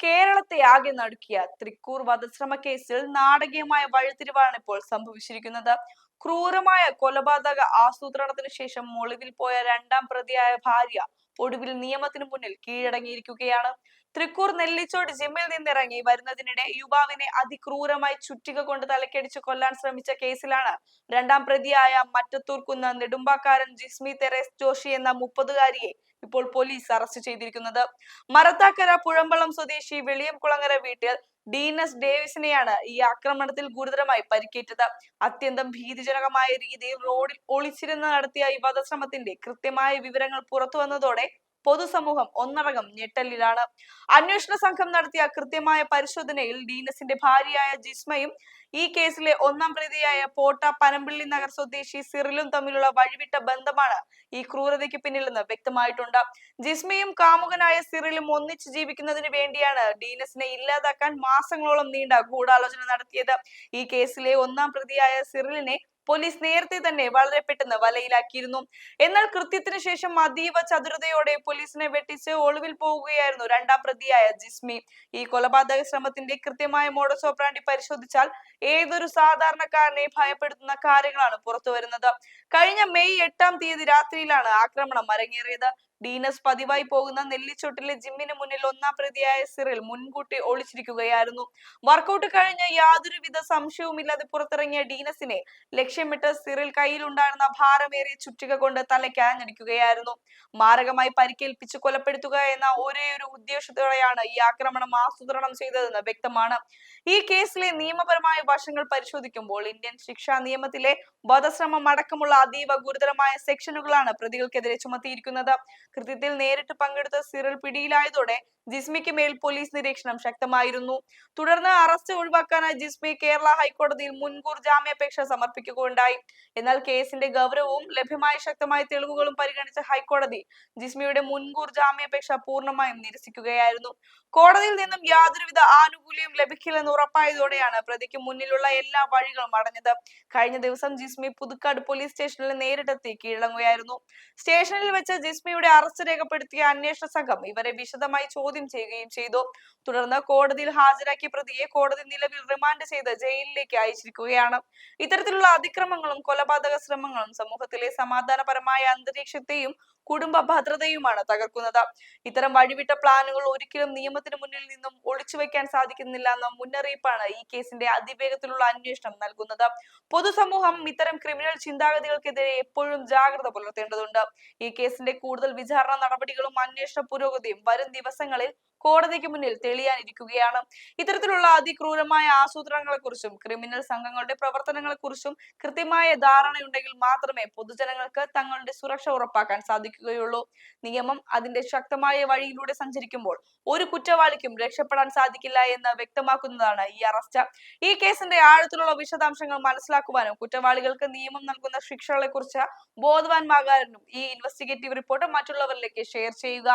കേരളത്തെ ആകെ നടുക്കിയ തൃക്കൂർ വധശ്രമ കേസിൽ നാടകീയമായ വഴിത്തിരിവാണ് ഇപ്പോൾ സംഭവിച്ചിരിക്കുന്നത്. ക്രൂരമായ കൊലപാതക ആസൂത്രണത്തിന് ശേഷം ഒളിവിൽ പോയ രണ്ടാം പ്രതിയായ ഭാര്യ ഒടുവിൽ നിയമത്തിന് മുന്നിൽ കീഴടങ്ങിയിരിക്കുകയാണ്. തൃക്കൂർ നെല്ലിച്ചോട് ജിമ്മിൽ നിന്നിറങ്ങി വരുന്നതിനിടെ യുവാവിനെ അതിക്രൂരമായി ചുറ്റിക കൊണ്ട് തലക്കടിച്ച് കൊല്ലാൻ ശ്രമിച്ച കേസിലാണ് രണ്ടാം പ്രതിയായ മറ്റത്തൂർക്കുന്ന് നെടുമ്പാക്കാരൻ ജിസ്മി തെരേസ് ജോഷി എന്ന 30-കാരിയെ ഇപ്പോൾ പോലീസ് അറസ്റ്റ് ചെയ്തിരിക്കുന്നത്. മരത്താക്കര പുഴമ്പള്ളം സ്വദേശി വെളിയംകുളങ്ങര വീട്ടിൽ ഡീനസ് ഡേവിസിനെയാണ് ഈ ആക്രമണത്തിൽ ഗുരുതരമായി പരിക്കേറ്റത്. അത്യന്തം ഭീതിജനകമായ രീതിയിൽ റോഡിൽ ഒളിച്ചിരുന്ന് നടത്തിയ ഈ വധശ്രമത്തിന്റെ കൃത്യമായ വിവരങ്ങൾ പുറത്തു വന്നതോടെ പൊതുസമൂഹം ഒന്നടങ്കം ഞെട്ടലിലാണ്. അന്വേഷണ സംഘം നടത്തിയ കൃത്യമായ പരിശോധനയിൽ ഡീനസിന്റെ ഭാര്യയായ ജിസ്മയും ഈ കേസിലെ ഒന്നാം പ്രതിയായ പോട്ട പനമ്പിള്ളി നഗർ സ്വദേശി സിറിലും തമ്മിലുള്ള വഴിവിട്ട ബന്ധമാണ് ഈ ക്രൂരതയ്ക്ക് പിന്നിലെന്ന് വ്യക്തമായിട്ടുണ്ട്. ജിസ്മയും കാമുകനായ സിറിലും ഒന്നിച്ച് ജീവിക്കുന്നതിന് വേണ്ടിയാണ് ഡീനസിനെ ഇല്ലാതാക്കാൻ മാസങ്ങളോളം നീണ്ട ഗൂഢാലോചന നടത്തിയത്. ഈ കേസിലെ ഒന്നാം പ്രതിയായ സിറിലിനെ പോലീസ് നേരത്തെ തന്നെ വളരെ പെട്ടെന്ന് വലയിലാക്കിയിരുന്നു. എന്നാൽ കൃത്യത്തിന് ശേഷം അതീവ ചതുരതയോടെ പോലീസിനെ വെട്ടിച്ച് ഒളിവിൽ പോവുകയായിരുന്നു രണ്ടാം പ്രതിയായ ജിസ്മി. ഈ കൊലപാതക ശ്രമത്തിന്റെ കൃത്യമായ മോഡസ് ഓപ്പറാൻഡി പരിശോധിച്ചാൽ ഏതൊരു സാധാരണക്കാരനെ ഭയപ്പെടുത്തുന്ന കാര്യങ്ങളാണ് പുറത്തു വരുന്നത്. കഴിഞ്ഞ മെയ് 8-ാം തീയതി രാത്രിയിലാണ് ആക്രമണം അരങ്ങേറിയത്. ഡീനസ് പതിവായി പോകുന്ന നെല്ലിച്ചോട്ടിലെ ജിമ്മിന് മുന്നിൽ ഒന്നാം പ്രതിയായ സിറിൽ മുൻകൂട്ടി ഒളിച്ചിരിക്കുകയായിരുന്നു. വർക്കൗട്ട് കഴിഞ്ഞ യാതൊരുവിധ സംശയവുമില്ലാതെ പുറത്തിറങ്ങിയ ഡീനസിനെ ലക്ഷ്യമിട്ട് സിറിൽ കയ്യിലുണ്ടായിരുന്ന ഭാരമേറിയ ചുറ്റിക കൊണ്ട് തലയ്ക്കാഞ്ഞടിക്കുകയായിരുന്നു. മാരകമായി പരിക്കേൽപ്പിച്ച് കൊലപ്പെടുത്തുക എന്ന ഒരേയൊരു ഉദ്ദേശത്തോടെയാണ് ഈ ആക്രമണം ആസൂത്രണം ചെയ്തതെന്ന് വ്യക്തമാണ്. ഈ കേസിലെ നിയമപരമായ വശങ്ങൾ പരിശോധിക്കുമ്പോൾ ഇന്ത്യൻ ശിക്ഷാ നിയമത്തിലെ വധശ്രമം അടക്കമുള്ള അതീവ ഗുരുതരമായ സെക്ഷനുകളാണ് പ്രതികൾക്കെതിരെ ചുമത്തിയിരിക്കുന്നത്. കൃത്യത്തിൽ നേരിട്ട് പങ്കെടുത്ത സിറിൽ പിടിയിലായതോടെ ജിസ്മിക്ക് മേൽ പോലീസ് നിരീക്ഷണം ശക്തമായിരുന്നു. തുടർന്ന് അറസ്റ്റ് ഒഴിവാക്കാനായി ജിസ്മി കേരള ഹൈക്കോടതിയിൽ മുൻകൂർ ജാമ്യാപേക്ഷ സമർപ്പിക്കുകയുണ്ടായി. എന്നാൽ കേസിന്റെ ഗൗരവവും ലഭ്യമായ ശക്തമായ തെളിവുകളും പരിഗണിച്ച ഹൈക്കോടതി ജിസ്മിയുടെ മുൻകൂർ ജാമ്യാപേക്ഷ പൂർണ്ണമായും നിരസിക്കുകയായിരുന്നു. കോടതിയിൽ നിന്നും യാതൊരുവിധ ആനുകൂല്യം ലഭിക്കില്ലെന്ന് ഉറപ്പായതോടെയാണ് പ്രതിക്ക് മുന്നിലുള്ള എല്ലാ വഴികളും അടഞ്ഞത്. കഴിഞ്ഞ ദിവസം ജിസ്മി പുതുക്കാട് പോലീസ് സ്റ്റേഷനിൽ നേരിട്ടെത്തി കീഴടങ്ങുകയായിരുന്നു. സ്റ്റേഷനിൽ വെച്ച് ജിസ്മിയുടെ അറസ്റ്റ് രേഖപ്പെടുത്തിയ അന്വേഷണ സംഘം ഇവരെ വിശദമായി ചോദ്യം ചെയ്യുകയും ചെയ്തു. തുടർന്ന് കോടതിയിൽ ഹാജരാക്കിയ പ്രതിയെ കോടതി നിലവിൽ റിമാൻഡ് ചെയ്ത് ജയിലിലേക്ക് അയച്ചിരിക്കുകയാണ്. ഇത്തരത്തിലുള്ള അതിക്രമങ്ങളും കൊലപാതക ശ്രമങ്ങളും സമൂഹത്തിലെ സമാധാനപരമായ അന്തരീക്ഷത്തെയും കുടുംബ ഭദ്രതയുമാണ് തകർക്കുന്നത്. ഇത്തരം വഴിവിട്ട പ്ലാനുകൾ ഒരിക്കലും നിയമത്തിന് മുന്നിൽ നിന്നും ഒളിച്ചുവെക്കാൻ സാധിക്കുന്നില്ല എന്ന മുന്നറിയിപ്പാണ് ഈ കേസിന്റെ അതിവേഗത്തിലുള്ള അന്വേഷണം നൽകുന്നത്. പൊതുസമൂഹം ഇത്തരം ക്രിമിനൽ ചിന്താഗതികൾക്കെതിരെ എപ്പോഴും ജാഗ്രത പുലർത്തേണ്ടതുണ്ട്. ഈ കേസിന്റെ കൂടുതൽ വിചാരണ നടപടികളും അന്വേഷണ പുരോഗതിയും വരും ദിവസങ്ങളിൽ കോടതിക്ക് മുന്നിൽ തെളിയാനിരിക്കുകയാണ്. ഇത്തരത്തിലുള്ള അതിക്രൂരമായ ആസൂത്രണങ്ങളെ കുറിച്ചും ക്രിമിനൽ സംഘങ്ങളുടെ പ്രവർത്തനങ്ങളെ കുറിച്ചും കൃത്യമായ ധാരണയുണ്ടെങ്കിൽ മാത്രമേ പൊതുജനങ്ങൾക്ക് തങ്ങളുടെ സുരക്ഷ ഉറപ്പാക്കാൻ സാധിക്കുകയുള്ളൂ. നിയമം അതിന്റെ ശക്തമായ വഴിയിലൂടെ സഞ്ചരിക്കുമ്പോൾ ഒരു കുറ്റവാളിക്കും രക്ഷപ്പെടാൻ സാധിക്കില്ല എന്ന് വ്യക്തമാക്കുന്നതാണ് ഈ അറസ്റ്റ്. ഈ കേസിന്റെ ആഴത്തിലുള്ള വിശദാംശങ്ങൾ മനസ്സിലാക്കുവാനും കുറ്റവാളികൾക്ക് നിയമം നൽകുന്ന ശിക്ഷകളെ കുറിച്ച് ബോധവാന്മാകാനും ഈ ഇൻവെസ്റ്റിഗേറ്റീവ് റിപ്പോർട്ട് മറ്റുള്ളവരിലേക്ക് ഷെയർ ചെയ്യുക.